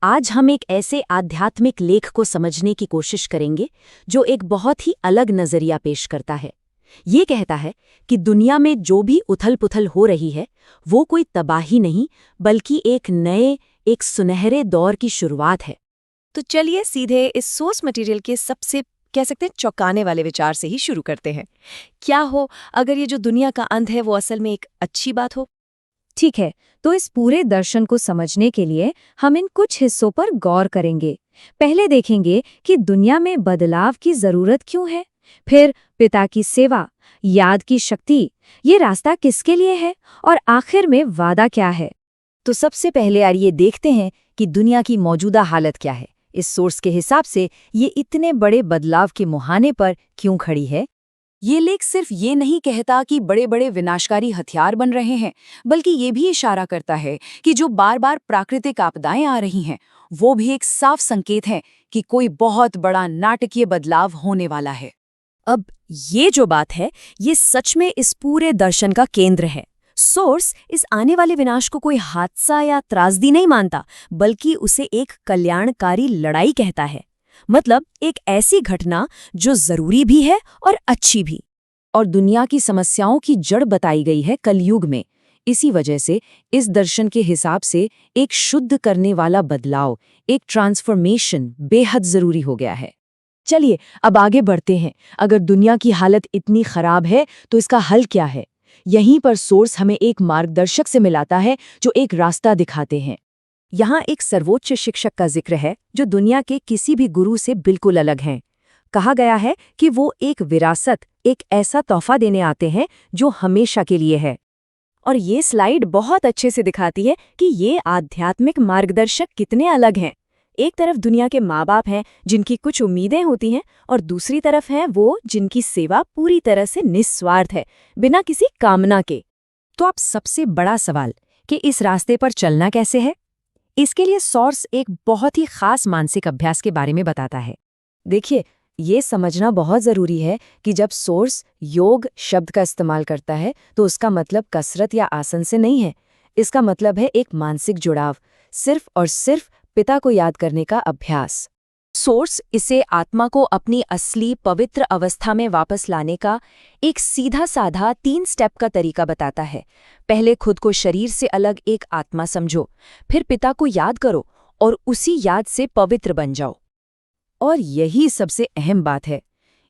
आज हम एक ऐसे आध्यात्मिक लेख को समझने की कोशिश करेंगे जो एक बहुत ही अलग नजरिया पेश करता है। ये कहता है कि दुनिया में जो भी उथल-पुथल हो रही है वो कोई तबाही नहीं बल्कि एक सुनहरे दौर की शुरुआत है। तो चलिए सीधे इस सोर्स मटेरियल के सबसे कह सकते हैं चौंकाने वाले विचार से ही शुरू करते हैं। क्या हो अगर ये जो दुनिया का अंत है वो असल में एक अच्छी बात हो? ठीक है, तो इस पूरे दर्शन को समझने के लिए हम इन कुछ हिस्सों पर गौर करेंगे। पहले देखेंगे कि दुनिया में बदलाव की जरूरत क्यों है, फिर पिता की सेवा, याद की शक्ति, ये रास्ता किसके लिए है, और आखिर में वादा क्या है। तो सबसे पहले यार ये देखते हैं कि दुनिया की मौजूदा हालत क्या है। इस सोर्स के हिसाब से ये इतने बड़े बदलाव के मुहाने पर क्यों खड़ी है। ये लेख सिर्फ ये नहीं कहता कि बड़े बड़े विनाशकारी हथियार बन रहे हैं, बल्कि ये भी इशारा करता है कि जो बार बार प्राकृतिक आपदाएं आ रही हैं वो भी एक साफ संकेत है कि कोई बहुत बड़ा नाटकीय बदलाव होने वाला है। अब ये जो बात है ये सच में इस पूरे दर्शन का केंद्र है। सोर्स इस आने वाले विनाश को कोई हादसा या त्रासदी नहीं मानता, बल्कि उसे एक कल्याणकारी लड़ाई कहता है। मतलब एक ऐसी घटना जो जरूरी भी है और अच्छी भी। और दुनिया की समस्याओं की जड़ बताई गई है कलयुग में। इसी वजह से इस दर्शन के हिसाब से एक शुद्ध करने वाला बदलाव, एक ट्रांसफॉर्मेशन बेहद जरूरी हो गया है। चलिए अब आगे बढ़ते हैं। अगर दुनिया की हालत इतनी खराब है तो इसका हल क्या है। यहीं पर सोर्स हमें एक मार्गदर्शक से मिलाता है जो एक रास्ता दिखाते हैं। यहाँ एक सर्वोच्च शिक्षक का जिक्र है जो दुनिया के किसी भी गुरु से बिल्कुल अलग हैं। कहा गया है कि वो एक विरासत, एक ऐसा तोहफा देने आते हैं जो हमेशा के लिए है। और ये स्लाइड बहुत अच्छे से दिखाती है कि ये आध्यात्मिक मार्गदर्शक कितने अलग हैं। एक तरफ दुनिया के माँ बाप हैं जिनकी कुछ उम्मीदें होती हैं, और दूसरी तरफ हैं वो जिनकी सेवा पूरी तरह से निस्वार्थ है, बिना किसी कामना के। तो अब सबसे बड़ा सवाल कि इस रास्ते पर चलना कैसे है। इसके लिए सोर्स एक बहुत ही खास मानसिक अभ्यास के बारे में बताता है। देखिए, ये समझना बहुत ज़रूरी है कि जब सोर्स योग शब्द का इस्तेमाल करता है तो उसका मतलब कसरत या आसन से नहीं है। इसका मतलब है एक मानसिक जुड़ाव, सिर्फ और सिर्फ पिता को याद करने का अभ्यास। सोर्स इसे आत्मा को अपनी असली पवित्र अवस्था में वापस लाने का एक सीधा साधा 3 स्टेप का तरीका बताता है। पहले खुद को शरीर से अलग एक आत्मा समझो, फिर पिता को याद करो और उसी याद से पवित्र बन जाओ। और यही सबसे अहम बात है।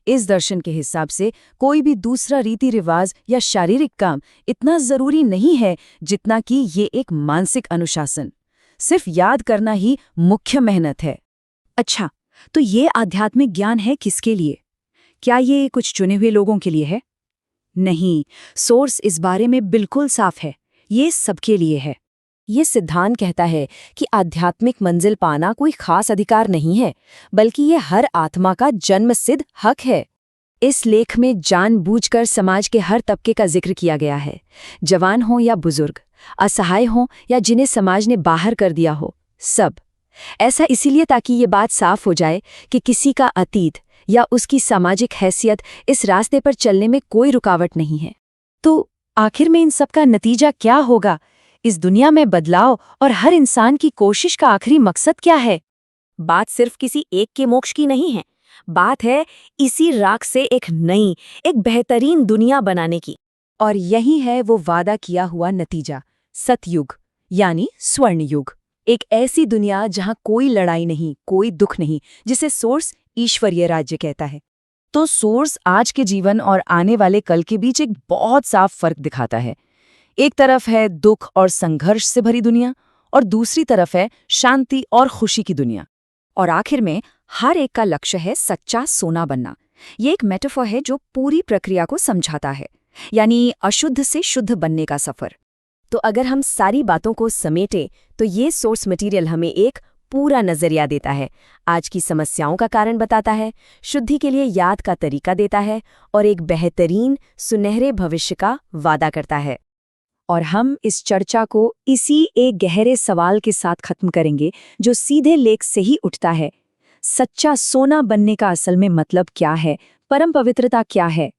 इस दर्शन के हिसाब से कोई भी दूसरा रीति रिवाज या शारीरिक काम इतना जरूरी नहीं है जितना कि ये एक मानसिक अनुशासन। सिर्फ याद करना ही मुख्य मेहनत है। अच्छा, तो ये आध्यात्मिक ज्ञान है किसके लिए? क्या ये कुछ चुने हुए लोगों के लिए है? नहीं, सोर्स इस बारे में बिल्कुल साफ है। ये सबके लिए है। ये सिद्धांत कहता है कि आध्यात्मिक मंजिल पाना कोई खास अधिकार नहीं है, बल्कि ये हर आत्मा का जन्मसिद्ध हक है। इस लेख में जानबूझकर समाज के हर तबके का जिक्र किया गया है। जवान हो या बुजुर्ग, असहाय हो या जिन्हें समाज ने बाहर कर दिया हो, सब। ऐसा इसीलिए ताकि ये बात साफ हो जाए कि किसी का अतीत या उसकी सामाजिक हैसियत इस रास्ते पर चलने में कोई रुकावट नहीं है। तो आखिर में इन सब का नतीजा क्या होगा? इस दुनिया में बदलाव और हर इंसान की कोशिश का आखिरी मकसद क्या है? बात सिर्फ किसी एक के मोक्ष की नहीं है। बात है इसी राख से एक नई, एक बेहतरीन दुनिया बनाने की। और यही है वो वादा किया हुआ नतीजा, सतयुग यानी स्वर्ण युग। एक ऐसी दुनिया जहां कोई लड़ाई नहीं, कोई दुख नहीं, जिसे सोर्स ईश्वरीय राज्य कहता है। तो सोर्स आज के जीवन और आने वाले कल के बीच एक बहुत साफ फर्क दिखाता है। एक तरफ है दुख और संघर्ष से भरी दुनिया, और दूसरी तरफ है शांति और खुशी की दुनिया। और आखिर में हर एक का लक्ष्य है सच्चा सोना बनना। ये एक मेटाफर है जो पूरी प्रक्रिया को समझाता है, यानी अशुद्ध से शुद्ध बनने का सफर। तो अगर हम सारी बातों को समेटें तो ये सोर्स मटेरियल हमें एक पूरा नजरिया देता है, आज की समस्याओं का कारण बताता है, शुद्धि के लिए याद का तरीका देता है, और एक बेहतरीन सुनहरे भविष्य का वादा करता है। और हम इस चर्चा को इसी एक गहरे सवाल के साथ खत्म करेंगे जो सीधे लेख से ही उठता है। सच्चा सोना बनने का असल में मतलब क्या है? परम पवित्रता क्या है?